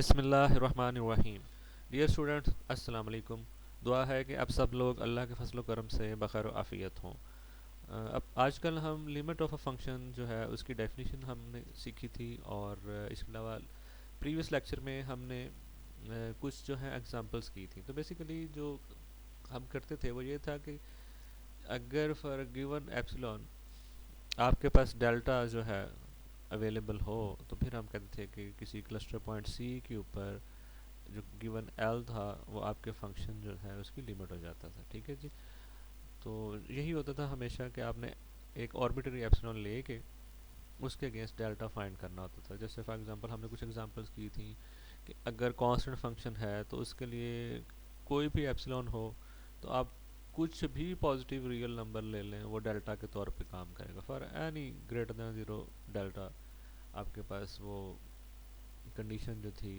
बिस्मिल्लाहिर्रहमानिर्रहीम। Dear students, अस्सलाम वालेकुम। दुआ है कि आप सब लोग अल्लाह के फजल करम से बखैर आफ़ियत हों। अब आजकल हम लिमिट ऑफ अ फंक्शन जो है उसकी डेफिनेशन हमने सीखी थी, और इसके अलावा प्रीवियस लेक्चर में हमने कुछ जो है एग्जांपल्स की थी। तो बेसिकली जो हम करते थे वो ये था कि अगर फॉर गिवन एप्सिलॉन आपके पास डेल्टा जो है अवेलेबल हो, तो फिर हम कहते थे कि किसी क्लस्टर पॉइंट सी के ऊपर जो गिवन एल था वो आपके फंक्शन जो है उसकी लिमिट हो जाता था। ठीक है जी। तो यही होता था हमेशा कि आपने एक ऑर्बिटरी एप्सिलॉन लेके उसके अगेंस्ट डेल्टा फाइंड करना होता था। जैसे फॉर एग्जांपल हमने कुछ एग्जांपल्स की थी कि अगर कांस्टेंट फंक्शन है तो उसके लिए कोई भी एप्सिलॉन हो तो आप कुछ भी पॉजिटिव रियल नंबर ले लें, वो डेल्टा के तौर पे काम करेगा। For any greater than zero delta आपके पास वो कंडीशन जो थी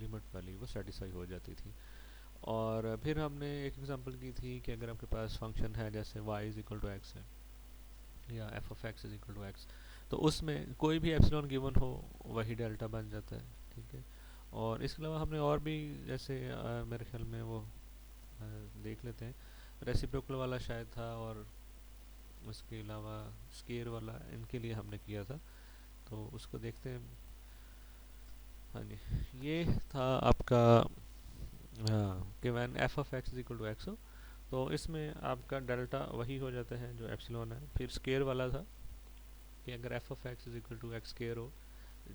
लिमिट वाली वो सेटिस्फाई हो जाती थी। और फिर हमने एक एग्जांपल की थी कि अगर आपके पास फंक्शन है जैसे y is equal to x है या f of x is equal to x, तो उसमें कोई भी एप्सिलॉन गिवन हो वही डेल्टा बन जाता है। ठीक है। और इसके अलावा हमने और भी जैसे मेरे ख्याल में वो अ, देख लेते हैं। रेसिप्रोकल वाला शायद था, और उसके अलावा स्केयर वाला, इनके लिए हमने किया था। तो उसको देखते हैं। हाँ जी, ये था आपका, हाँ, कि when f of x is equal to x हो तो इसमें आपका डेल्टा वही हो जाता है जो एप्सिलॉन है। फिर स्केयर वाला था कि अगर f of x is equal to x square हो,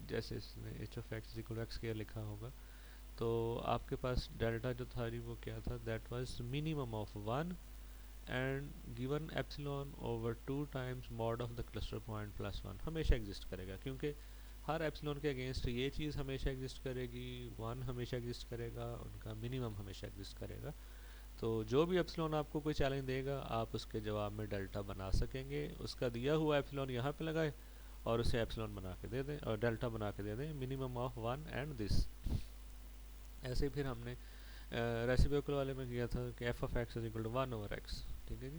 जैसे इसमें h of x is equal to x square लिखा होगा, तो आपके पास डेल्टा जो था वो क्या था, that was minimum of one and given epsilon over two times mod of the cluster point plus one हमेशा एग्जिस्ट करेगा, क्योंकि हर एप्सिलॉन के अगेंस्ट ये चीज़ हमेशा एग्जिस्ट करेगी, वन हमेशा एग्जिस्ट करेगा, उनका मिनिमम हमेशा एग्जिस्ट करेगा। तो जो भी एप्सिलॉन आपको कोई चैलेंज देगा आप उसके जवाब में डेल्टा बना सकेंगे। उसका दिया हुआ एप्सिलॉन यहाँ पे लगाए और उसे एप्सिलॉन बना के दे दें और डेल्टा बना के दे दें minimum of one and this. ऐसे ही फिर हमने रेसिप्रोकल वाले में किया था कि f of x is equal to one over x. ठीक है जी।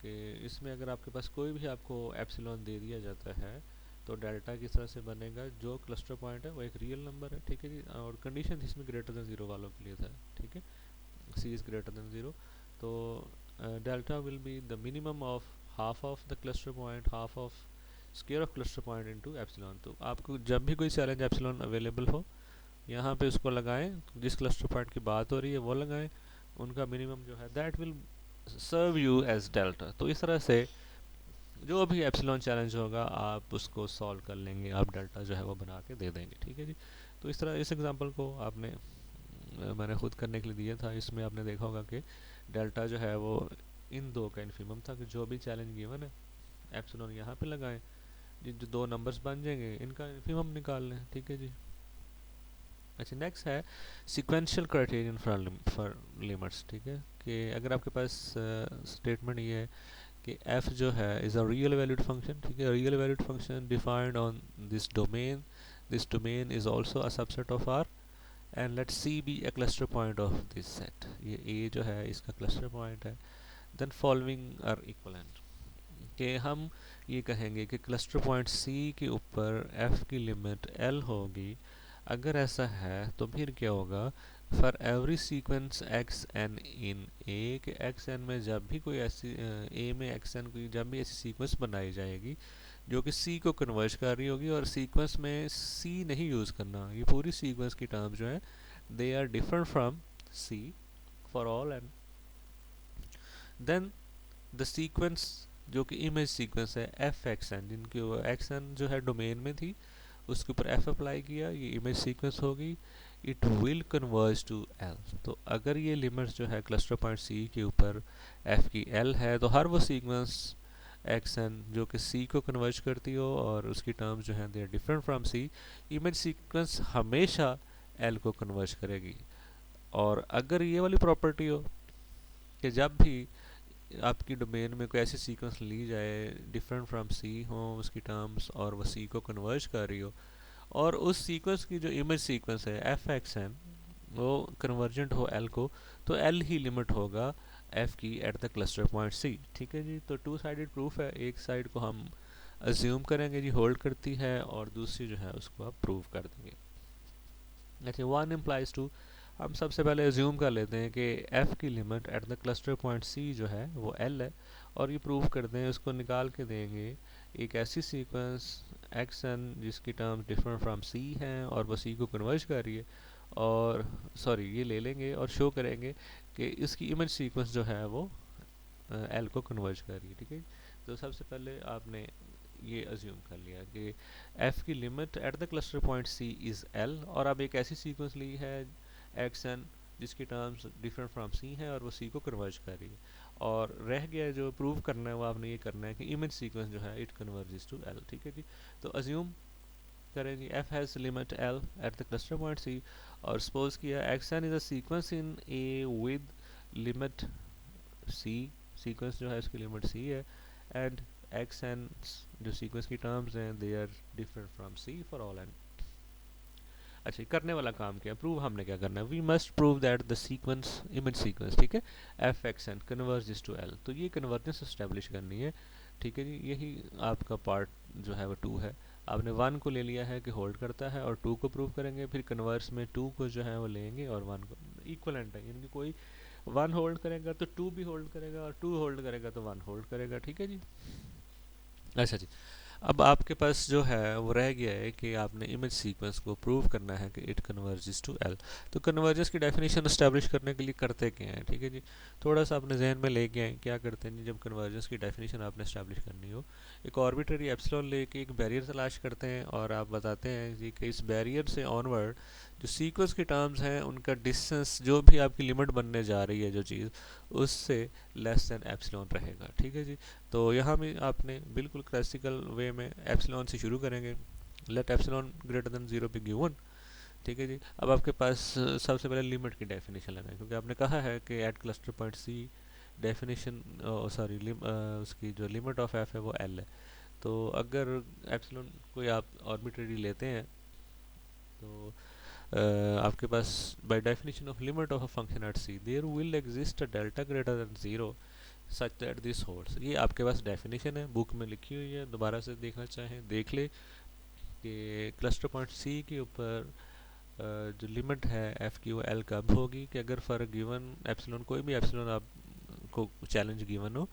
कि इसमें अगर आपके पास कोई भी आपको एप्सिलॉन दे दिया जाता है तो डेल्टा किस तरह से बनेगा, जो क्लस्टर पॉइंट है वो एक रियल नंबर है। ठीक है जी। और कंडीशन इसमें ग्रेटर देन ज़ीरो वालों के लिए था। ठीक है, सी इज़ ग्रेटर देन ज़ीरो। तो delta will be the minimum of half of the cluster point, half of square of cluster point into epsilon. तो आपको जब भी कोई चैलेंज एप्सिलॉन अवेलेबल हो यहाँ पे उसको लगाएं, जिस क्लस्टर पॉइंट की बात हो रही है वो लगाएं, उनका मिनिमम जो है that will serve you as delta. तो इस तरह से जो भी एप्सिलॉन चैलेंज होगा आप उसको सॉल्व कर लेंगे, आप डेल्टा जो है वो बना के दे देंगे। ठीक है जी। तो इस तरह इस एग्जांपल को आपने मैंने खुद करने के लिए दिया था। इसमें आपने देखा होगा कि डेल्टा जो है वो इन दो का इन्फीमम था कि जो भी चैलेंज गिवन है एप्सिलॉन यहाँ पे लगाएं, जो दो नंबर्स बन जाएंगे इनका इन्फीमम निकाल लें। ठीक है जी। अच्छा, नेक्स्ट है सिक्वेंशियल क्राइटेरियन फॉर लिमिट्स। ठीक है, कि अगर आपके पास स्टेटमेंट ये है कि f जो है is a real valued function. ठीक है, real valued function defined on this domain is also a subset of R and let C be a cluster point of this set. ये A जो है इसका क्लस्टर पॉइंट है। Then following are equivalent, कि हम ये कहेंगे कि क्लस्टर पॉइंट C के ऊपर f की लिमिट L होगी। अगर ऐसा है तो फिर क्या होगा, for every sequence x n in a, के एक्स एन में जब भी कोई ऐसी ए में एक्स एन की जब भी ऐसी सीक्वेंस बनाई जाएगी जो कि सी को कन्वर्ज कर रही होगी, और सीक्वेंस में सी नहीं यूज़ करना, ये पूरी सीक्वेंस की टर्म्स जो है they are different from c for all n, then the sequence जो कि इमेज सीक्वेंस है एफ एक्स एन, जिनकी एक्स एन जो है डोमेन में थी उसके ऊपर एफ अप्लाई किया, ये इमेज सीक्वेंस होगी, it will converge to l. तो अगर ये लिमिट्स जो है क्लस्टर पॉइंट सी के ऊपर एफ की एल है तो हर वो सीक्वेंस एक्स एन जो कि सी को कन्वर्ज करती हो और उसकी टर्म्स जो हैं they are different from c, image sequence हमेशा एल को कन्वर्ज करेगी। और अगर ये वाली प्रॉपर्टी हो कि जब भी आपकी डोमेन में कोई ऐसी सीक्वेंस ली जाए डिफरेंट फ्रॉम सी हो उसकी टर्म्स और वो सी को कन्वर्ज कर रही हो, और उस सीक्वेंस की जो इमेज सीक्वेंस है एफ एक्स एन वो कन्वर्जेंट हो एल को, तो एल ही लिमिट होगा एफ की at the cluster point c. ठीक है जी। तो टू साइडेड प्रूफ है, एक साइड को हम अज्यूम करेंगे जी होल्ड करती है और दूसरी जो है उसको आप प्रूव कर देंगे। अच्छा, वन इम्प्लाइज टू। हम सबसे पहले एज्यूम कर लेते हैं कि एफ़ की limit at the cluster point c जो है वो एल है, और ये प्रूव करते हैं, उसको निकाल के देंगे एक ऐसी सीक्वेंस एक्स एन जिसकी टर्म्स डिफरेंट फ्रॉम सी हैं और वो सी को कन्वर्ज कर रही है, और सॉरी ये ले लेंगे और शो करेंगे कि इसकी इमेज सीक्वेंस जो है वो एल को कन्वर्ज कर रही है। ठीक है, तो सबसे पहले आपने ये अज्यूम कर लिया कि एफ की limit at the cluster point c is l, और अब एक ऐसी सीक्वेंस ली है एक्स एन जिसकी टर्म्स डिफरेंट फ्रॉम सी है और वो सी को कन्वर्ज कर रही है, और रह गया जो प्रूव करना है वो आपने ये करना है कि इमेज सीक्वेंस जो है इट कन्वर्जेस टू एल। ठीक है जी, तो अज्यूम करें g f has limit l at the cluster point c, और सपोज किया x n is a sequence in a with limit c, sequence जो है इसकी लिमिट सी है, एंड एक्स एन जो सीक्वेंस की टर्म्स हैं they are different from c for all n. अच्छा, करने वाला काम क्या है, प्रूव हमने क्या करना है, we must prove that the sequence image sequence, ठीक है, f x n converges to l, तो ये कन्वर्जेंस इस्टेब्लिश करनी है। ठीक है जी, यही आपका पार्ट जो है वो टू है। आपने वन को ले लिया है कि होल्ड करता है, और टू को प्रूव करेंगे, फिर कन्वर्स में टू को जो है वो लेंगे और वन को इक्वलेंट है, यानी कोई वन होल्ड करेगा तो टू भी होल्ड करेगा, और टू होल्ड करेगा तो वन होल्ड करेगा। ठीक है जी। अच्छा जी, अब आपके पास जो है वो रह गया है कि आपने इमेज सीक्वेंस को प्रूव करना है कि इट कन्वर्जेस टू एल। तो कन्वर्जेंस की डेफिनेशन एस्टैब्लिश करने के लिए करते क्या हैं, ठीक है जी, थोड़ा सा अपने जहन में लेके आए क्या करते हैं जी। जब कन्वर्जेंस की डेफिनेशन आपने एस्टैब्लिश करनी हो, एक आर्बिट्रेरी एप्सिलॉन लेके एक बैरियर तलाश करते हैं, और आप बताते हैं जी कि इस बैरियर से ऑनवर्ड जो सीक्वेंस के टर्म्स हैं उनका डिस्टेंस जो भी आपकी लिमिट बनने जा रही है जो चीज़, उससे लेस देन एप्सिलॉन रहेगा। ठीक है जी, तो यहाँ भी आपने बिल्कुल क्लासिकल वे में एप्सिलॉन से शुरू करेंगे, let epsilon greater than zero पे गिवन। ठीक है जी, अब आपके पास सबसे पहले लिमिट की डेफिनेशन लेना है, क्योंकि आपने कहा है कि at cluster point c definition sorry उसकी जो लिमिट ऑफ एफ है वो एल है। तो अगर एप्सिलॉन कोई आप आर्बिट्रेरी लेते हैं तो आपके पास by definition of limit of a function at c there will exist a delta greater than zero such that this holds. ये आपके पास डेफिनेशन है, बुक में लिखी हुई है, दोबारा से देखना चाहें देख ले कि क्लस्टर पॉइंट सी के ऊपर जो लिमिट है एफ की वो एल कब होगी कि अगर फॉर गिवन एप्सिलॉन, कोई भी एप्सिलॉन आप को चैलेंज गिवन हो,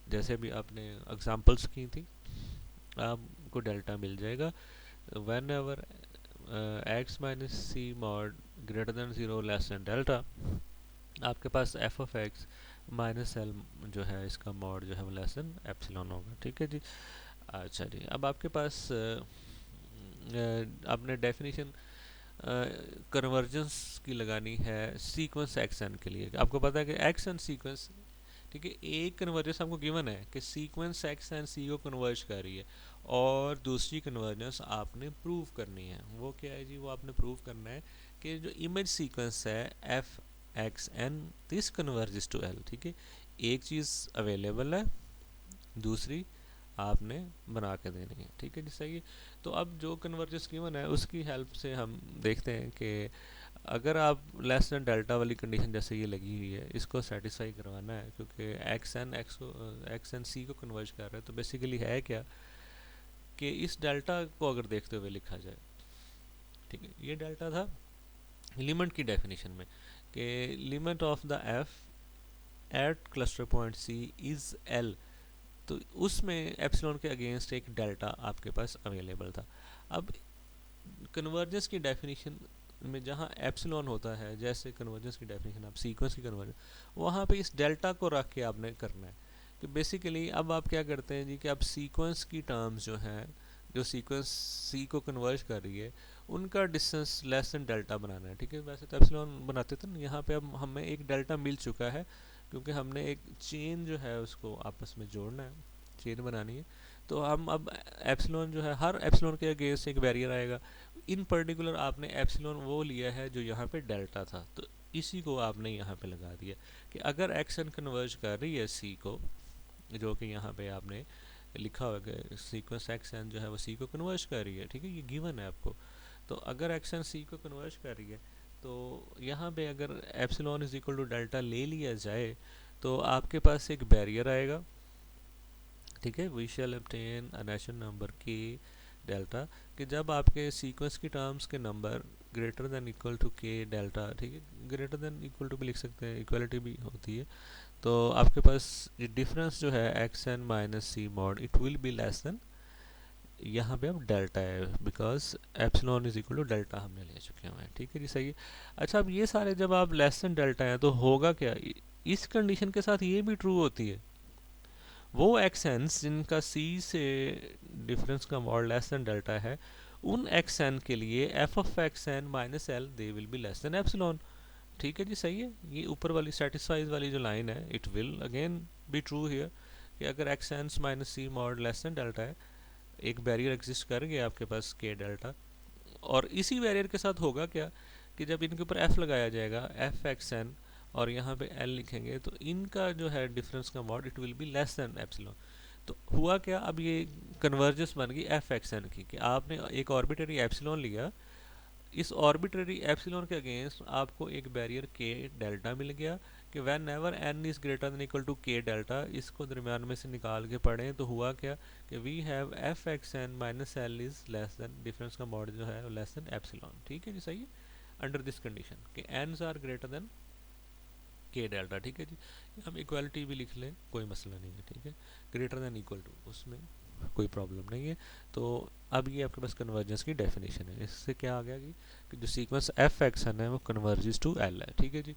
जैसे भी आपने एग्जांपल्स की थी, आपको डेल्टा मिल जाएगा whenever x minus c mod greater than zero less than delta, आपके पास f of x minus l जो है इसका मॉड जो है वो लेस देन एप्सिलॉन होगा। ठीक है जी। अच्छा जी, अब आपके पास आपने डेफिनेशन कन्वर्जेंस की लगानी है सीक्वेंस एक्स एन के लिए। आपको पता है कि एक्स एन सीक्वेंस, ठीक है, एक कन्वर्जेंस आपको गिवन है कि सीक्वेंस एक्स एन सी को कन्वर्ज कर रही है, और दूसरी कन्वर्जेंस आपने प्रूव करनी है। वो क्या है जी, वो आपने प्रूव करना है कि जो इमेज सीक्वेंस है f x n this converges to l. ठीक है, एक चीज़ अवेलेबल है, दूसरी आपने बना के देनी है। ठीक है जी, सही है। तो अब जो कन्वर्जेंस गिवन है उसकी हेल्प से हम देखते हैं कि अगर आप लेस देन डेल्टा वाली कंडीशन जैसे ये लगी हुई है इसको सेटिस्फाई करवाना है, क्योंकि एक्स एन सी को कन्वर्ज कर रहा है, तो बेसिकली है क्या कि इस डेल्टा को अगर देखते हुए लिखा जाए, ठीक है, ये डेल्टा था लिमिट की डेफिनेशन में कि limit of the f at cluster point c is l, तो उसमें एप्सिलॉन के अगेंस्ट एक डेल्टा आपके पास अवेलेबल था। अब कन्वर्जेंस की डेफिनेशन में जहाँ एप्सिलॉन होता है, जैसे कन्वर्जेंस की डेफिनेशन आप सीक्वेंस की कन्वर्जेंस, वहाँ पे इस डेल्टा को रख के आपने करना है कि बेसिकली अब आप क्या करते हैं जी कि आप सीक्वेंस की टर्म्स जो हैं, जो सीक्वेंस सी को कन्वर्ज कर रही है, उनका डिस्टेंस लेस देन डेल्टा बनाना है। ठीक है, वैसे तो एप्सिलॉन बनाते थे ना, यहाँ पे अब हमें एक डेल्टा मिल चुका है, क्योंकि हमने एक चेन जो है उसको आपस में जोड़ना है, चेन बनानी है। तो हम अब एप्सिलॉन जो है, हर एप्सिलॉन के अगेंस्ट एक बैरियर आएगा। इन पर्टिकुलर आपने एप्सिलॉन वो लिया है जो यहाँ पे डेल्टा था, तो इसी को आपने यहाँ पे लगा दिया कि अगर एक्शन कन्वर्ज कर रही है सी को, जो कि यहाँ पे आपने लिखा हुआ है सीक्वेंस एक्शन जो है वो सी को कन्वर्ज कर रही है। ठीक है, ये गिवन है आपको। तो अगर एक्शन सी को कन्वर्ज कर रही है, तो यहाँ पे अगर epsilon is equal to delta ले लिया जाए, तो आपके पास एक बैरियर आएगा। ठीक है, we shall obtain a natural number की डेल्टा, कि जब आपके सीक्वेंस की टर्म्स के number greater than equal to K delta, ठीक है, ग्रेटर देन इक्वल टू भी लिख सकते हैं, इक्वलिटी भी होती है। तो आपके पास ये डिफरेंस जो है x n minus c mod it will be less than, यहाँ पे अब डेल्टा है because epsilon is equal to delta हमने ले चुके हैं, ठीक है जी, सही है। अच्छा, अब ये सारे जब आप लेस देन डेल्टा है तो होगा क्या, इस कंडीशन के साथ ये भी ट्रू होती है, वो एक्सेंस जिनका सी से डिफरेंस का मॉड लेस देन डेल्टा है, उन एक्स एन के लिए f of x n minus l they will be less than epsilon, ठीक है जी, सही है। ये ऊपर वाली सेटिस्फाइज वाली जो लाइन है it will again be true here कि अगर x n minus c mod less than delta है, एक बैरियर एग्जिस्ट कर गया आपके पास के डेल्टा, और इसी बैरियर के साथ होगा क्या कि जब इनके ऊपर एफ लगाया जाएगा एफ एक्स एन और यहाँ पे एल लिखेंगे तो इनका जो है डिफरेंस का mod it will be less than epsilon. तो हुआ क्या, अब ये कन्वर्जेंस बन गई एफ एक्स एन की कि आपने एक ऑर्बिटरी एप्सिलॉन लिया, इस ऑर्बिटरी एप्सिलॉन के अगेंस्ट आपको एक बैरियर के डेल्टा मिल गया कि whenever n is greater than equal to K delta, इसको दरमियान में से निकाल के पढ़ें तो हुआ क्या कि we have f x n minus l is less than, difference का मॉड जो है लेस देन एप्सिलॉन, ठीक है जी, सही है। अंडर दिस कंडीशन कि एनस आर ग्रेटर देन के डेल्टा, ठीक है जी, हम इक्वालिटी भी लिख लें कोई मसला नहीं है, ठीक है, ग्रेटर देन इक्वल टू उसमें कोई प्रॉब्लम नहीं है। तो अब ये आपके पास कन्वर्जेंस की डेफिनेशन है, इससे क्या आ गया कि जो सीक्वेंस एफ एक्स है वो कन्वर्जेस टू एल है, ठीक है जी।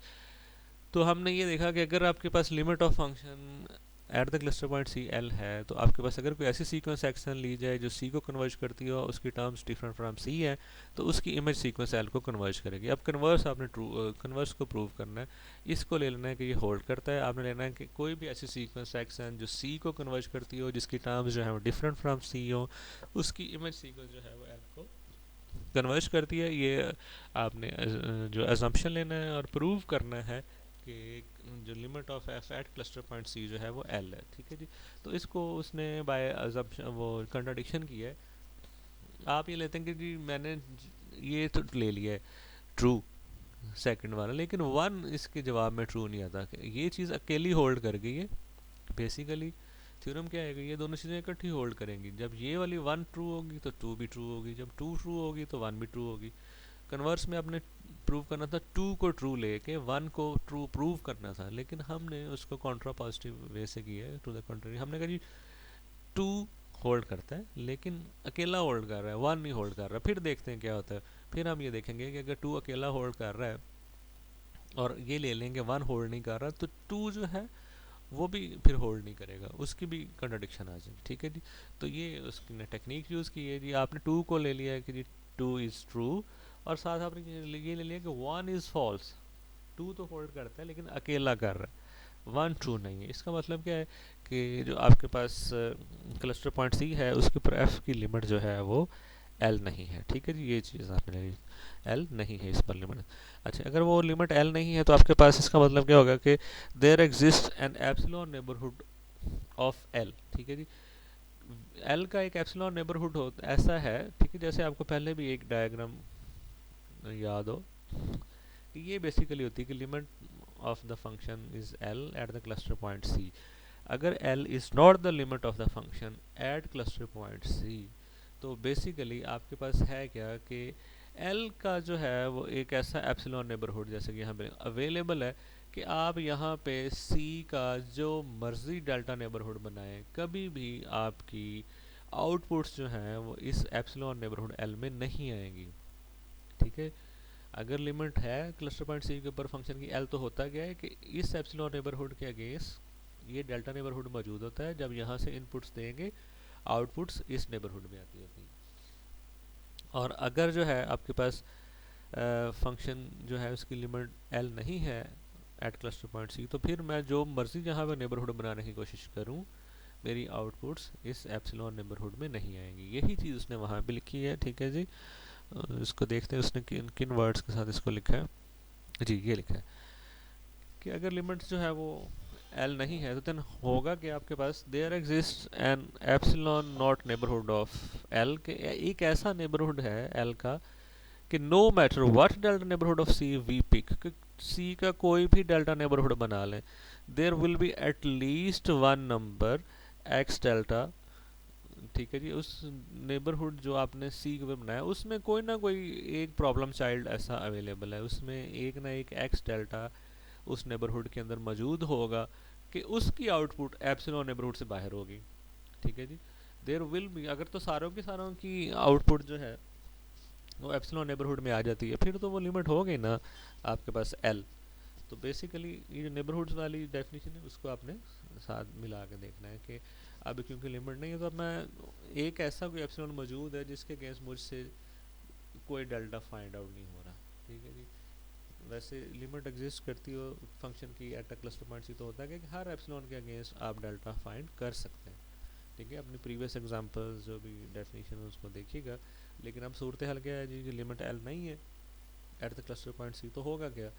तो हमने ये देखा कि अगर आपके पास limit of function at the cluster point c l है तो आपके पास अगर कोई ऐसी सीक्वेंस एक्शन ली जाए जो सी को कन्वर्ज करती हो, उसकी टर्म्स डिफरेंट फ्रॉम सी है, तो उसकी इमेज सीक्वेंस एल को कन्वर्ज करेगी। अब कन्वर्स आपने कन्वर्स को प्रूव करना है, इसको ले लेना है कि ये होल्ड करता है, आपने लेना है कि कोई भी ऐसी सीक्वेंस एक्शन जो सी को कन्वर्ज करती हो, जिसकी टर्म्स जो है वो डिफरेंट फ्रॉम सी हो, उसकी इमेज सीक्वेंस जो है वो एल को कन्वर्ज करती है। ये आपने जो अजम्पशन लेना है और प्रूव करना है कि जो limit of f at cluster point c जो है वो एल है, ठीक है जी। तो इसको उसने बाय अजम्पशन वो कंट्राडिक्शन किया है। आप ये लेते हैं कि जी मैंने ये तो ले लिया है ट्रू सेकंड वाला, लेकिन वन इसके जवाब में ट्रू नहीं आता, ये चीज़ अकेली होल्ड कर गई है। बेसिकली थ्योरम क्या है कि ये दोनों चीज़ें इकट्ठी होल्ड करेंगी, जब ये वाली वन ट्रू होगी तो टू भी ट्रू होगी, जब टू ट्रू होगी तो वन भी ट्रू होगी। कन्वर्स में आपने प्रूव करना था टू को ट्रू लेके वन को ट्रू प्रूव करना था, लेकिन हमने उसको कॉन्ट्रा पॉजिटिव वे से किया है, टू द कंट्री। हमने कहा जी टू होल्ड करता है लेकिन अकेला होल्ड कर रहा है, वन नहीं होल्ड कर रहा, फिर देखते हैं क्या होता है। फिर हम ये देखेंगे कि अगर टू अकेला होल्ड कर रहा है और ये ले लेंगे वन होल्ड नहीं कर रहा, तो टू जो है वो भी फिर होल्ड नहीं करेगा, उसकी भी कंट्राडिक्शन आ जाएगी, ठीक है जी। तो ये उसकी टेक्निक यूज़ की है जी, आपने टू को ले लिया है कि जी टू इज़ ट्रू, और साथ आपने ये ले लिया कि वन इज़ फॉल्स। टू तो होल्ड करता है लेकिन अकेला कर रहा है, वन ट्रू नहीं है। इसका मतलब क्या है कि जो आपके पास क्लस्टर पॉइंट सी है उसके ऊपर एफ की लिमिट जो है वो एल नहीं है, ठीक है जी, ये चीज़ आपने ले ली, एल नहीं है इस पर लिमिट। अच्छा, अगर वो लिमिट एल नहीं है तो आपके पास इसका मतलब क्या होगा कि there exist an epsilon neighbourhood of l, ठीक है जी। एल का एक एप्सिलॉन नेबरहुड हो ऐसा है, ठीक है, जैसे आपको पहले भी एक डायग्राम याद हो कि ये बेसिकली होती है कि limit of the function is l at the cluster point c. अगर l is not the limit of the function at cluster point c, तो बेसिकली आपके पास है क्या कि एल का जो है वो एक ऐसा एप्सिलॉन नेबरहुड जैसे कि यहाँ पे अवेलेबल है कि आप यहाँ पे सी का जो मर्जी डेल्टा नेबरहुड बनाएं, कभी भी आपकी आउटपुट्स जो हैं वो इस एप्सिलॉन नेबरहुड एल में नहीं आएंगी, ठीक है। अगर लिमिट है क्लस्टर पॉइंट सी के ऊपर फंक्शन की एल, तो होता क्या है कि इस एप्सिलॉन नेबरहुड के अगेंस्ट ये डेल्टा नेबरहुड मौजूद होता है, जब यहाँ से इनपुट्स देंगे आउटपुट्स इस नेबरहुड में आती होती है। और अगर जो है आपके पास फंक्शन जो है उसकी लिमिट एल नहीं है एट क्लस्टर पॉइंट सी, तो फिर मैं जो मर्जी जहाँ पर नेबरहुड बनाने की कोशिश करूँ मेरी आउटपुट्स इस एप्सिलॉन नेबरहुड में नहीं आएंगी। यही चीज़ उसने वहाँ पे लिखी है, ठीक है जी। इसको देखते हैं उसने किन किन वर्ड्स के साथ इसको लिखा है जी। ये लिखा है कि अगर लिमिट जो है वो एल नहीं है तो देन होगा कि आपके पास there exist an epsilon not neighbourhood of L, के एक ऐसा नेबरहुड है एल का कि no matter what delta neighbourhood of C we pick, सी का कोई भी डेल्टा नेबरहुड बना लें, there will be at least one number x delta ठीक है जी, उस नेबरहुड जो आपने सी के ऊपर बनाया उसमें कोई ना कोई एक प्रॉब्लम चाइल्ड ऐसा अवेलेबल है, उसमें एक ना एक एक्स डेल्टा उस नेबरहुड के अंदर मौजूद होगा कि उसकी आउटपुट एप्सिलॉन नेबरहुड से बाहर होगी। ठीक है जी, देयर विल बी, अगर तो सारों की आउटपुट जो है वो एप्सिलॉन नेबरहुड में आ जाती है, फिर तो वो लिमिट हो गई ना आपके पास एल। तो बेसिकली ये जो नेबरहुड्स वाली डेफिनेशन है उसको आपने साथ मिला के देखना है कि अब क्योंकि लिमिट नहीं है तो अब मैं एक ऐसा कोई एप्सिलॉन मौजूद है जिसके अगेंस्ट मुझसे कोई डेल्टा फाइंड आउट नहीं हो रहा। ठीक है जी, वैसे लिमिट एग्जिस्ट करती हो फंक्शन की at a cluster point c तो होता है कि हर एप्सिलॉन के अगेंस्ट आप डेल्टा फाइंड कर सकते हैं। ठीक है, अपनी प्रीवियस एग्जांपल्स जो भी डेफिनेशन है उसको देखिएगा। लेकिन अब सूरत हाल क्या है जी कि लिमिट एल नहीं है at the cluster point c, तो होगा क्या,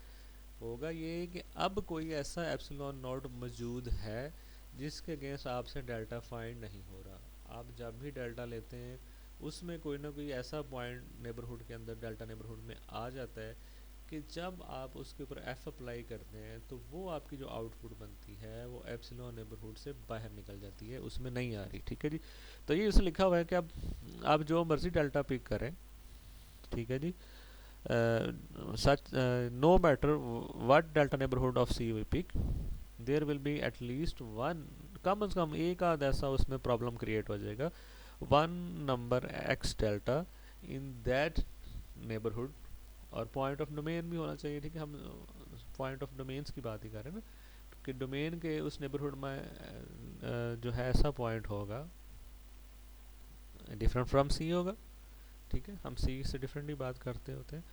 होगा ये कि अब कोई ऐसा एप्सिलॉन नॉट मौजूद है जिसके अगेंस्ट आपसे डेल्टा फाइंड नहीं हो रहा। आप जब भी डेल्टा लेते हैं उसमें कोई ना कोई ऐसा पॉइंट नेबरहुड के अंदर डेल्टा नेबरहुड में आ जाता है कि जब आप उसके ऊपर एफ अप्लाई करते हैं तो वो आपकी जो आउटपुट बनती है वो एप्सिलॉन नेबरहुड से बाहर निकल जाती है, उसमें नहीं आ रही। ठीक है जी, तो ये इसमें लिखा हुआ है कि आप जो मर्जी डेल्टा पिक करें, ठीक है जी, no matter what delta neighborhood of C we pick, there will be at least one, कम से कम एक आध ऐसा उसमें प्रॉब्लम क्रिएट हो जाएगा, one number x delta in that neighbourhood. और पॉइंट ऑफ डोमेन भी होना चाहिए। ठीक है, हम पॉइंट ऑफ डोमेन्स की बात ही कर रहे हैं ना कि डोमेन के उस नेबरहुड में जो है ऐसा पॉइंट होगा डिफरेंट फ्रॉम सी होगा। ठीक है, हम सी से डिफरेंट ही बात करते होते हैं,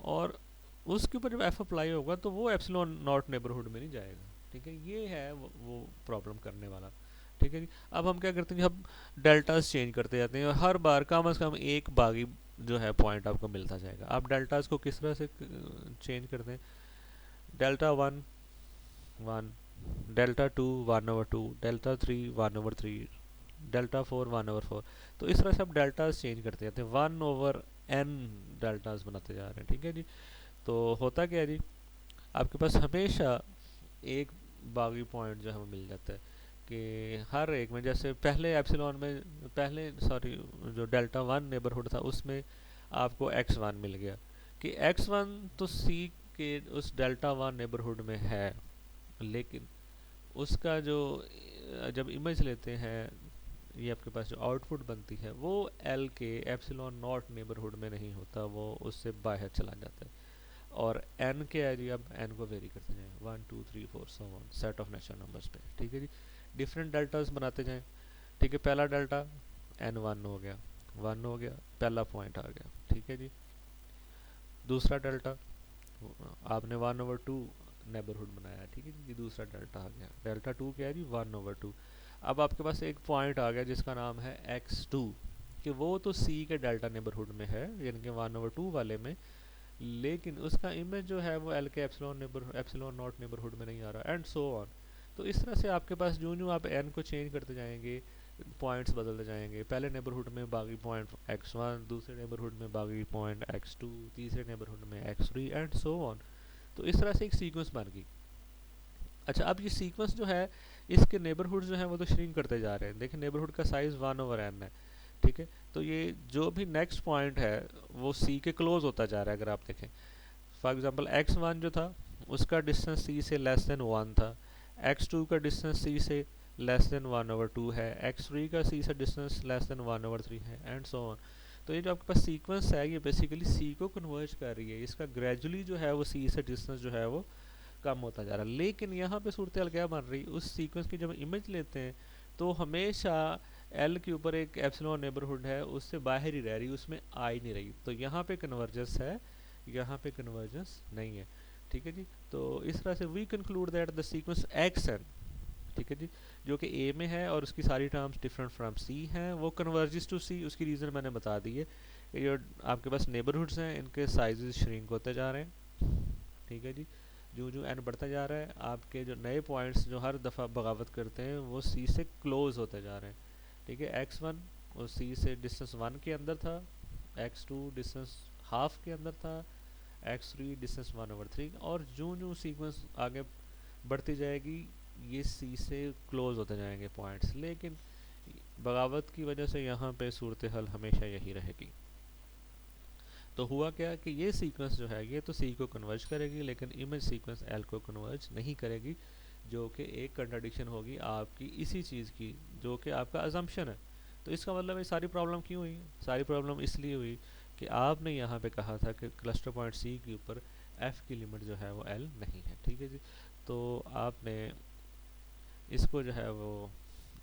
और उसके ऊपर जब एफ अप्लाई होगा तो वो एप्सिलॉन नॉट नेबरहुड में नहीं जाएगा। ठीक है, ये है वो प्रॉब्लम करने वाला। ठीक है जी, अब हम क्या करते हैं, हम डेल्टास चेंज करते जाते हैं और हर बार कम से कम एक बागी जो है पॉइंट आपको मिलता जाएगा। आप डेल्टास को किस तरह से चेंज करते हैं, delta one one, delta two one over two, delta three one over three, delta four one over four. तो इस तरह से आप डेल्टास चेंज करते जाते हैं, वन ओवर एन डेल्टास बनाते जा रहे हैं। ठीक है जी, तो होता क्या है जी, आपके पास हमेशा एक बागी पॉइंट जो है वो मिल जाता है कि हर एक में, जैसे पहले एप्सिलॉन में, पहले सॉरी जो डेल्टा वन नेबरहुड था उसमें आपको एक्स वन मिल गया कि एक्स वन तो सी के उस डेल्टा वन नेबरहुड में है, लेकिन उसका जो जब इमेज लेते हैं ये आपके पास जो आउटपुट बनती है वो एल के एप्सिलॉन नॉट नेबरहुड में नहीं होता, वो उससे बाहर चला जाता है। और एन के है जी, अब एन को वेरी करते जाएं, one two three four so one, set of natural numbers पे। ठीक है जी, डिफरेंट डेल्टास बनाते जाएं। ठीक है, पहला डेल्टा एन वन हो गया, वन हो गया, पहला पॉइंट आ गया। ठीक है जी, दूसरा डेल्टा आपने वन ओवर टू नेबरहुड बनाया। ठीक है जी, दूसरा डेल्टा आ गया, डेल्टा टू क्या है जी, वन ओवर टू। अब आपके पास एक पॉइंट आ गया जिसका नाम है एक्स टू, कि वो तो सी के डेल्टा नेबरहुड में है यानी कि वन ओवर टू वाले में, लेकिन उसका इमेज जो है वो एल के एप्सिलॉन नॉट नेबरहुड में नहीं आ रहा, एंड सो ऑन। तो इस तरह से आपके पास जो जो आप एन को चेंज करते जाएंगे, पॉइंट्स बदलते जाएंगे, पहले नेबरहुड में बागी पॉइंट एक्स वन, दूसरे नेबरहुड में बागी पॉइंट एक्स टू, तीसरे नेबरहुड में x three, and so on. तो इस तरह से एक सीक्वेंस बन गई। अच्छा, अब ये सीक्वेंस जो है इसके नेबरहुड जो है वो तो श्रिंक करते जा रहे हैं। देखिए नेबरहुड का साइज वन ओवर एन है। ठीक है, तो ये जो भी नेक्स्ट पॉइंट है वो सी के क्लोज होता जा रहा है। अगर आप देखें फॉर एग्जांपल एक्स वन जो था उसका डिस्टेंस सी से लेस देन वन था, एक्स टू का डिस्टेंस सी से less than one over two है, एक्स थ्री का सी से distance less than one over three है, एंड सो ऑन। तो ये जो आपके पास सीक्वेंस है ये बेसिकली सी को कन्वर्ज कर रही है, इसका ग्रेजुअली जो है वो सी से डिस्टेंस जो है वो कम होता जा रहा है। लेकिन यहाँ पे सूरत हाल क्या बन रही, उस सीक्वेंस की जब इमेज लेते हैं तो हमेशा एल के ऊपर एक एप्सिलॉन नेबरहुड है उससे बाहर ही रह रही, उसमें आ ही नहीं रही। तो यहाँ पे कन्वर्जेंस है, यहाँ पे कन्वर्जेंस नहीं है। ठीक है जी, तो इस तरह से we conclude that the sequence x n, ठीक है जी, जो कि ए में है और उसकी सारी टर्म्स डिफरेंट फ्रॉम सी हैं, वो कन्वर्जेस टू सी। उसकी रीज़न मैंने बता दी है कि जो आपके पास नेबरहुड्स हैं इनके साइजेस श्रिंक होते जा रहे हैं। ठीक है जी, जो जो एन बढ़ता जा रहा है आपके जो नए पॉइंट्स जो हर दफ़ा बगावत करते हैं वो सी से क्लोज होते जा रहे हैं। ठीक है, एक्स वन और सी से डिस्टेंस वन के अंदर था, एक्स टू डिस्टेंस हाफ के अंदर था, x three distance one over three, और जो जो सीक्वेंस आगे बढ़ती जाएगी ये सी से क्लोज होते जाएंगे पॉइंट्स। लेकिन बगावत की वजह से यहाँ पे सूरत हाल हमेशा यही रहेगी। तो हुआ क्या कि ये सीक्वेंस जो है ये तो सी को कन्वर्ज करेगी, लेकिन इमेज सीक्वेंस एल को कन्वर्ज नहीं करेगी, जो कि एक कंट्राडिक्शन होगी आपकी इसी चीज़ की, जो कि आपका अजम्पशन है। तो इसका मतलब ये सारी प्रॉब्लम क्यों हुई? सारी प्रॉब्लम इसलिए हुई कि आपने यहाँ पे कहा था कि क्लस्टर पॉइंट सी के ऊपर एफ की लिमिट जो है वो एल नहीं है, ठीक है जी। तो आपने इसको जो है वो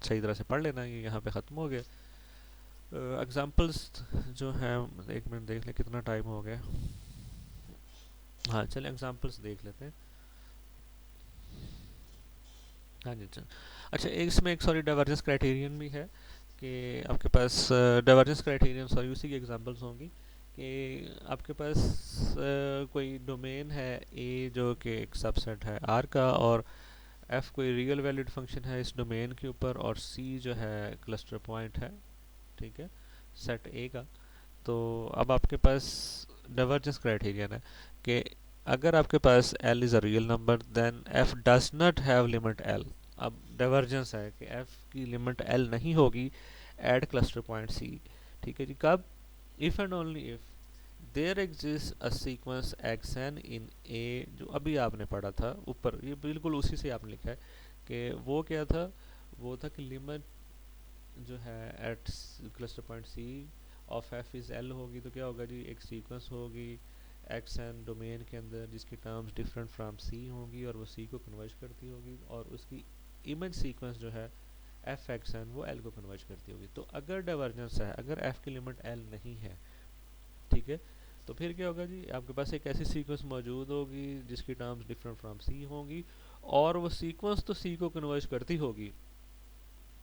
सही तरह से पढ़ लेना, ये यहाँ पे ख़त्म हो गया। एग्जांपल्स जो हैं, एक मिनट देख लें कितना टाइम हो गया। हाँ चलें एग्जांपल्स देख लेते हैं। हाँ जी अच्छा एक इसमें एक सॉरी डाइवर्जेंस क्राइटेरियन भी है कि आपके पास डाइवर्जेंस क्राइटेरियन सॉरी उसी की एग्जांपल्स होंगी कि आपके पास कोई डोमेन है ए जो कि एक सबसेट है आर का, और एफ कोई रियल वैलिड फंक्शन है इस डोमेन के ऊपर, और सी जो है क्लस्टर पॉइंट है, ठीक है, सेट ए का। तो अब आपके पास डाइवर्जेंस क्राइटेरियन है कि अगर आपके पास l is a real number then f does not have limit l। अब डाइवर्जेंस है कि f की लिमिट l नहीं होगी एट क्लस्टर पॉइंट c, ठीक है जी। कब? If and only if there exist a sequence xn in a, जो अभी आपने पढ़ा था ऊपर, ये बिल्कुल उसी से आपने लिखा है कि वो क्या था, वो था कि लिमिट जो है at cluster point c of f is l होगी। तो क्या होगा जी, एक सीक्वेंस होगी एक्स एन डोमेन के अंदर जिसकी टर्म्स डिफरेंट फ्रॉम सी होंगी और वो सी को कन्वर्ज करती होगी, और उसकी इमेज सीक्वेंस जो है एफ एक्स एन वो एल को कन्वर्ज करती होगी। तो अगर डाइवर्जेंस है, अगर एफ की लिमिट एल नहीं है, ठीक है, तो फिर क्या होगा जी, आपके पास एक ऐसी सीक्वेंस मौजूद होगी जिसकी टर्म्स डिफरेंट फ्रॉम सी होंगी, और वो सीक्वेंस तो सी को कन्वर्ज करती होगी,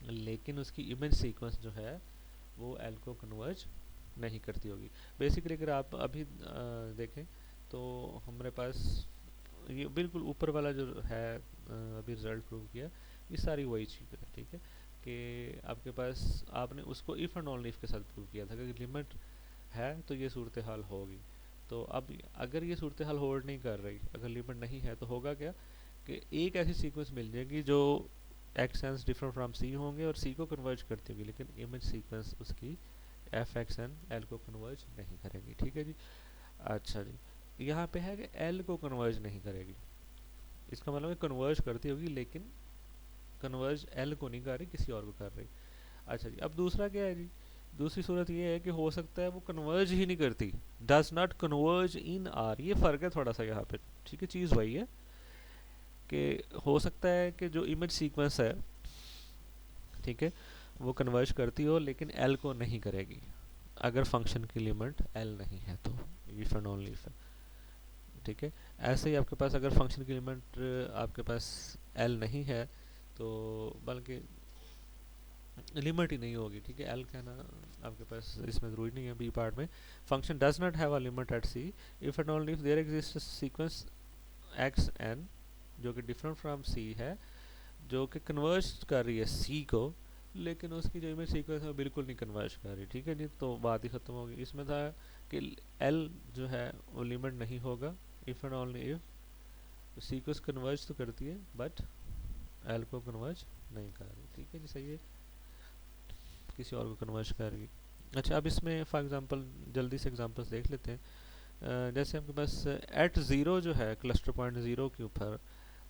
लेकिन उसकी इमेज सीक्वेंस जो है वो एल को कन्वर्ज नहीं करती होगी। बेसिकली अगर आप अभी देखें तो हमारे पास ये बिल्कुल ऊपर वाला जो है अभी रिजल्ट प्रूव किया, ये सारी वही चीज़ है, ठीक है, कि आपके पास आपने उसको इफ़ एंड ओनली इफ के साथ प्रूव किया था कि लिमिट है तो ये सूरत हाल होगी। तो अब अगर ये सूरत हाल होल्ड नहीं कर रही, अगर लिमिट नहीं है, तो होगा क्या कि एक ऐसी सीक्वेंस मिल जाएगी जो एक्स एन डिफरेंट फ्रॉम सी होंगे और सी को कन्वर्ज करती होगी, लेकिन इमेज सीक्वेंस उसकी एफ एक्स एन एल को कन्वर्ज नहीं करेगी, ठीक है जी। अच्छा जी, यहाँ पे है कि एल को कन्वर्ज नहीं करेगी, इसका मतलब कन्वर्ज करती होगी लेकिन कन्वर्ज एल को नहीं कर रही, किसी और को कर रही। अच्छा जी, अब दूसरा क्या है जी, दूसरी सूरत ये है कि हो सकता है वो कन्वर्ज ही नहीं करती, does not converge in are. ये फ़र्क है थोड़ा सा यहाँ पे, ठीक है, चीज़ वही है कि हो सकता है कि जो इमेज सीक्वेंस है, ठीक है, वो कन्वर्ज करती हो लेकिन एल को नहीं करेगी अगर फंक्शन की लिमिट एल नहीं है, तो इफ एंड ओनली इफ, ठीक है। ऐसे ही आपके पास अगर फंक्शन की लिमिट आपके पास एल नहीं है, तो बल्कि लिमिट ही नहीं होगी, ठीक है, एल कहना आपके पास इसमें ज़रूरी नहीं है। बी पार्ट में function does not have a limit at c if and only if there exist sequence x n जो कि डिफरेंट फ्रॉम सी है, जो कि कन्वर्ज कर रही है सी को, लेकिन उसकी जो इमेज सीक्वेंस है वो बिल्कुल नहीं कन्वर्ज कर रही, ठीक है जी। तो बात ही ख़त्म होगी। इसमें था कि एल जो है वो लिमिट नहीं होगा if and only if sequence converge तो करती है बट एल को कन्वर्ज नहीं कर रही, ठीक है जी, सही है, किसी और को कन्वर्ज कर रही। अच्छा, अब इसमें फॉर एग्जांपल जल्दी से एग्जांपल्स देख लेते हैं। जैसे आपके पास एट ज़ीरो जो है क्लस्टर पॉइंट ज़ीरो के ऊपर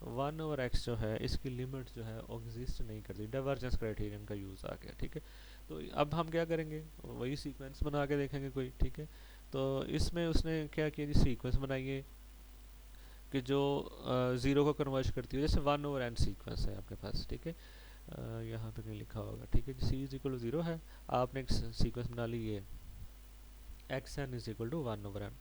वन ओवर एक्स जो है इसकी लिमिट जो है एग्जिस्ट नहीं करती, डाइवर्जेंस क्राइटेरियन का यूज़ आ गया, ठीक है। तो अब हम क्या करेंगे, वही सीक्वेंस बना के देखेंगे कोई, ठीक है। तो इसमें उसने क्या किया जी, सीक्वेंस बनाइए कि जो ज़ीरो को कन्वर्ज करती है, जैसे वन ओवर एन सीक्वेंस है आपके पास, ठीक है, यहाँ पे कहीं लिखा होगा, ठीक है, c is equal to zero है, आपने एक सीक्वेंस बना ली ये x n is equal to one over n,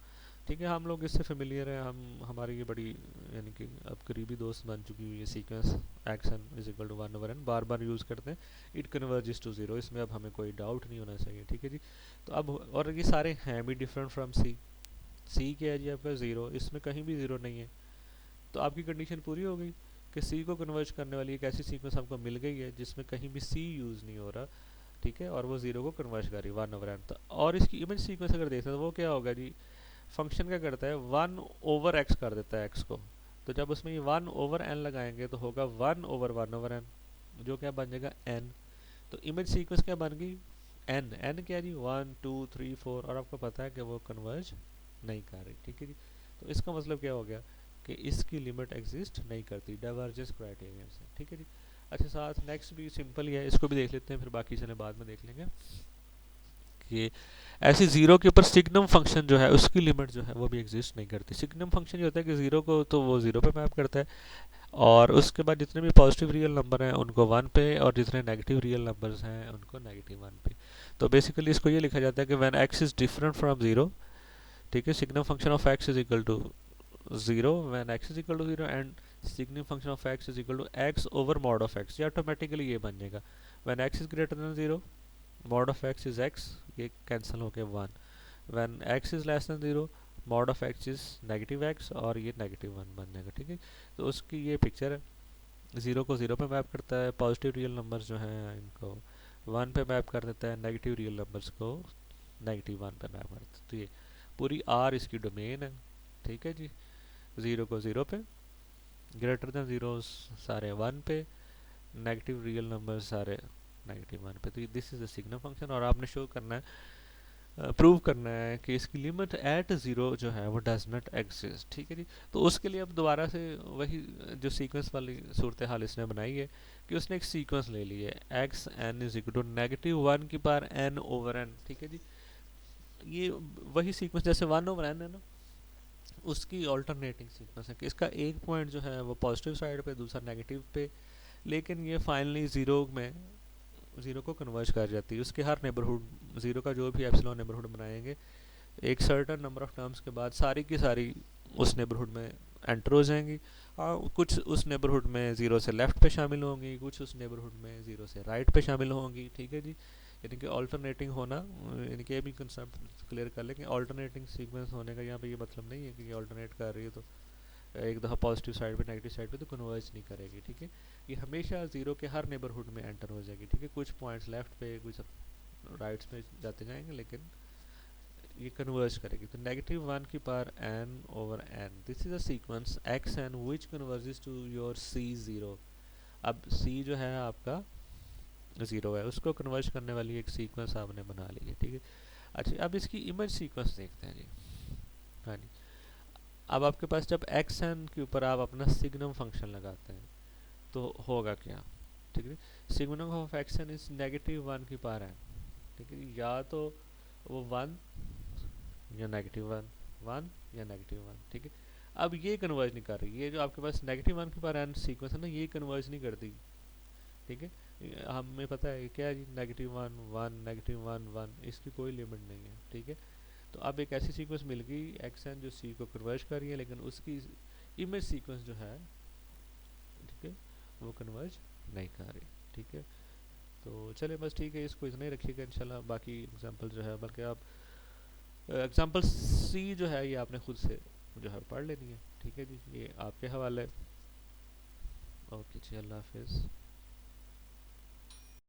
ठीक है। हम लोग इससे फेमिलियर हैं, हम हमारी ये बड़ी यानी कि अब करीबी दोस्त बन चुकी हुई है sequence x n is equal to one over n, बार बार यूज़ करते हैं, इट कन्वर्जेस टू ज़ीरो, इसमें अब हमें कोई डाउट नहीं होना चाहिए, ठीक है जी। तो अब और ये सारे हैं भी डिफरेंट फ्रॉम सी, सी क्या है जी आपका ज़ीरो, इसमें कहीं भी ज़ीरो नहीं है, तो आपकी कंडीशन पूरी हो गई कि सी को कन्वर्ज करने वाली एक ऐसी सीक्वेंस आपको मिल गई है जिसमें कहीं भी सी यूज़ नहीं हो रहा, ठीक है, और वो ज़ीरो को कन्वर्ज कर रही है वन ओवर एन। तो और इसकी इमेज सीक्वेंस अगर देखते हैं तो वो क्या होगा जी, फंक्शन क्या करता है, वन ओवर एक्स कर देता है एक्स को, तो जब उसमें ये वन ओवर एन लगाएंगे तो होगा वन ओवर एन, जो क्या बन जाएगा एन, तो इमेज सीक्वेंस क्या बन गई, एन, एन क्या जी, 1 2 3 4, और आपको पता है कि वो कन्वर्ज नहीं कर रही, ठीक है जी। तो इसका मतलब क्या हो गया कि इसकी लिमिट एग्जिस्ट नहीं करती डाइवर्जेंस क्राइटेरिया से, ठीक है जी। अच्छा, साथ नेक्स्ट भी सिंपल ही है, इसको भी देख लेते हैं, फिर बाकी चले बाद में देख लेंगे कि ऐसी जीरो के ऊपर सिग्नम फंक्शन जो है उसकी लिमिट जो है वो भी एग्जिस्ट नहीं करती। सिग्नम फंक्शन ये होता है कि जीरो को तो वो जीरो पे मैप करता है, और उसके बाद जितने भी पॉजिटिव रियल नंबर हैं उनको वन पे, और जितने नेगेटिव रियल नंबर्स हैं उनको नेगेटिव वन पे। तो बेसिकली इसको ये लिखा जाता है कि when x is different from zero, ठीक है, signum function of x is equal to zero when x is equal to zero, and signum function of x is equal to x over mod of x. ये automatically ये बन जाएगा, when x is greater than zero mod of x is x, ये cancel होके one, when x is less than zero mod of x is negative x, और ये negative one बन जाएगा, ठीक है। तो उसकी ये पिक्चर है, ज़ीरो को ज़ीरो पे मैप करता है, पॉजिटिव रियल नंबर्स जो हैं इनको वन पे मैप कर देता है, नेगेटिव रियल नंबर्स को नेगेटिव वन पे मैप करता है। तो ये पूरी आर इसकी डोमेन है, ठीक है जी। ज़ीरो को ज़ीरो पे, ग्रेटर देन ज़ीरो सारे वन पे, नेगेटिव रियल नंबर्स सारे नेगेटिव वन पे। तो this is the signal function, और आपने शो करना है, प्रूव करना है कि इसकी लिमिट एट ज़ीरो जो है वो डज नॉट एग्जिस्ट, ठीक है जी। तो उसके लिए अब दोबारा से वही जो सीक्वेंस वाली सूरत हाल इसने बनाई है कि उसने एक सीक्वेंस ले ली है, x n is equal to negative one की पावर एन ओवर एन, ठीक है जी। ये वही सीक्वेंस जैसे वन ओवर एन है ना, उसकी ऑल्टरनेटिंग सीक्वेंस है कि इसका एक पॉइंट जो है वो पॉजिटिव साइड पे, दूसरा नेगेटिव पे, लेकिन ये फाइनली ज़ीरो में ज़ीरो को कन्वर्ज कर जाती है। उसके हर नेबरहुड, ज़ीरो का जो भी एप्सिलॉन नेबरहुड बनाएंगे, एक सर्टन नंबर ऑफ टर्म्स के बाद सारी की सारी उस नेबरहुड में एंटर हो जाएंगी, और कुछ उस नेबरहुड में ज़ीरो से लेफ़्ट पे शामिल होंगी, कुछ उस नेबरहुड में ज़ीरो से राइट पे शामिल होंगी, ठीक है जी। यानी कि ऑल्टरनेटिंग होना, यानी कि ये भी कंसेप्ट क्लियर कर लें कि ऑल्टरनेटिंग सीक्वेंस होने का यहाँ पे ये मतलब नहीं है कि ये ऑल्टरनेट कर रही है तो एक दफ़ा पॉजिटिव साइड पे नेगेटिव साइड पे तो कन्वर्ज नहीं करेगी, ठीक है। ये हमेशा ज़ीरो के हर नेबरहुड में एंटर हो जाएगी, ठीक है। कुछ पॉइंट्स लेफ्ट पे, कुछ राइट्स पे जाते जाएंगे, लेकिन ये कन्वर्ज करेगी। तो नेगेटिव वन की power n over n, this is a sequence x n which converges to your c zero. अब सी जो है आपका ज़ीरो है, उसको कन्वर्ज करने वाली एक सीक्वेंस आपने बना ली है, ठीक है। अच्छा, अब इसकी इमेज सीक्वेंस देखते हैं जी। हाँ जी, अब आपके पास जब एक्स एन के ऊपर आप अपना सिग्नम फंक्शन लगाते हैं तो होगा क्या, ठीक है। Signum of x n is negative one की पावर एन, ठीक है। या तो वो वन या नेगेटिव वन, वन या नेगेटिव वन, ठीक है। अब ये कन्वर्ज नहीं कर रही, ये जो आपके पास नेगेटिव वन के पावर एन सीक्वेंस है ना, ये कन्वर्ज नहीं करती, ठीक है। हमें पता है क्या है जी, negative one one, negative one one, इसकी कोई लिमिट नहीं है, ठीक है। तो अब एक ऐसी सीक्वेंस मिल गई एक्स एन जो सी को कन्वर्ज कर रही है, लेकिन उसकी इमेज सीक्वेंस जो है, ठीक है, वो कन्वर्ज नहीं कर रही, ठीक है। तो चले बस ठीक है, इसको इतना ही रखिएगा इंशाल्लाह। बाकी एग्जांपल जो है, बल्कि आप एग्जांपल सी जो है ये आपने खुद से जो है पढ़ लेनी है, ठीक है जी। ये आपके हवाले। ओके जी, अल्लाह हाफिज़।